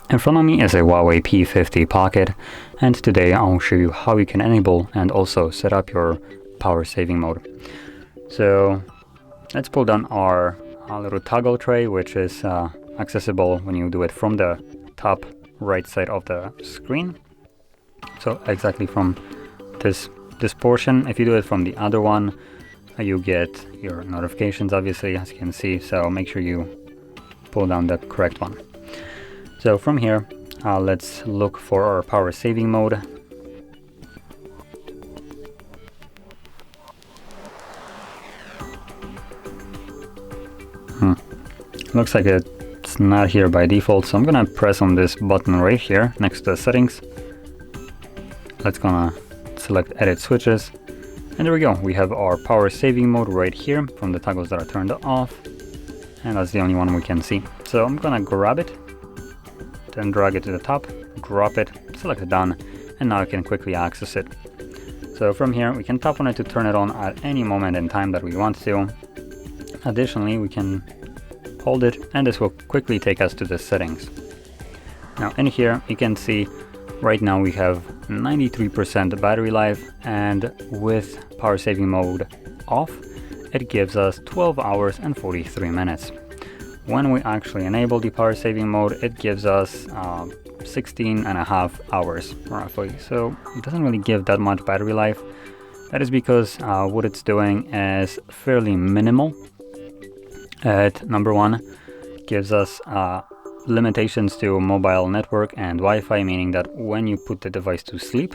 In front of me is a HUAWEI P50 Pocket, and today I'll show you how you can enable and also set up your power saving mode. So let's pull down our little toggle tray, which is accessible when you do it from the top right side of the screen. So exactly from this portion. If you do it from the other one, you get your notifications, obviously, as you can see. So make sure you pull down the correct one. So from here, let's look for our power saving mode. Looks like it's not here by default, so I'm gonna press on this button right here next to the settings. Let's gonna select edit switches, and there we go. We have our power saving mode right here from the toggles that are turned off, and that's the only one we can see. So I'm gonna grab it, then drag it to the top, drop it, select done, and now I can quickly access it. So from here we can tap on it to turn it on at any moment in time that we want to. Additionally, we can hold it, and this will quickly take us to the settings. Now in here you can see right now we have 93% battery life, and with power saving mode off it gives us 12 hours and 43 minutes. When we actually enable the power saving mode, it gives us 16.5 hours roughly, so it doesn't really give that much battery life. That is because what it's doing is fairly minimal. Number one, gives us limitations to mobile network and Wi-Fi, meaning that when you put the device to sleep,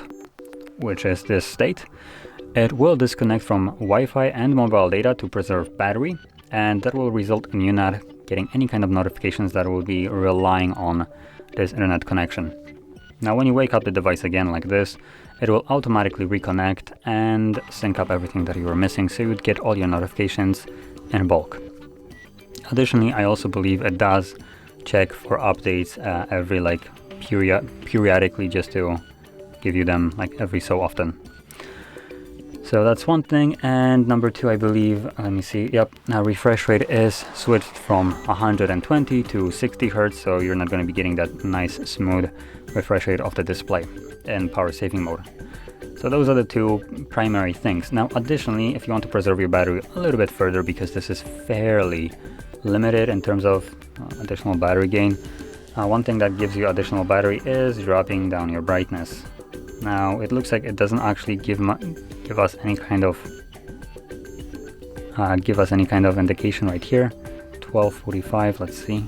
which is this state, it will disconnect from Wi-Fi and mobile data to preserve battery, and that will result in you not getting any kind of notifications that will be relying on this internet connection. Now when you wake up the device again like this, it will automatically reconnect and sync up everything that you were missing, so you would get all your notifications in bulk. Additionally, I also believe it does check for updates every periodically, just to give you them like every so often. So that's one thing. And number two, I believe, let me see, yep, now refresh rate is switched from 120 to 60 Hertz, so you're not going to be getting that nice smooth refresh rate of the display in power saving mode. So those are the two primary things. Now additionally, if you want to preserve your battery a little bit further, because this is fairly limited in terms of additional battery gain, one thing that gives you additional battery is dropping down your brightness. Now it looks like it doesn't actually give us any kind of indication right here. 12:45, let's see.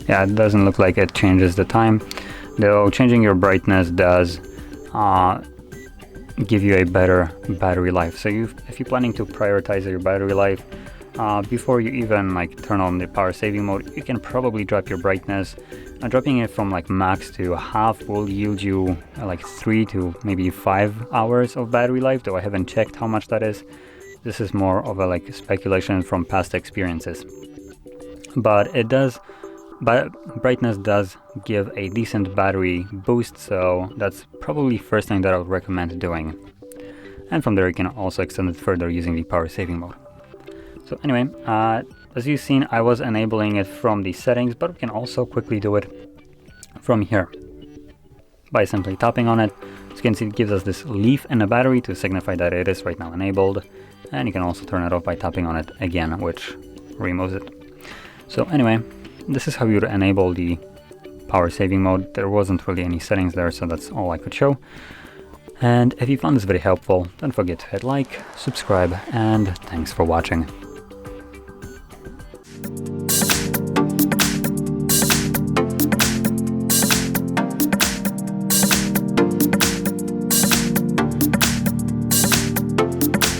Yeah, it doesn't look like it changes the time, though changing your brightness does give you a better battery life. So if you're planning to prioritize your battery life before you even turn on the power saving mode, you can probably drop your brightness. Dropping it from max to half will yield you 3 to maybe 5 hours of battery life, though I haven't checked how much that is. This is more of a speculation from past experiences. But it does, brightness does give a decent battery boost, so that's probably first thing that I would recommend doing. And from there you can also extend it further using the power saving mode. So anyway, as you've seen, I was enabling it from the settings, but we can also quickly do it from here by simply tapping on it. As you can see, it gives us this leaf in the battery to signify that it is right now enabled, and you can also turn it off by tapping on it again, which removes it. So anyway, this is how you would enable the power saving mode. There wasn't really any settings there, so that's all I could show. And if you found this video helpful, don't forget to hit like, subscribe, and thanks for watching.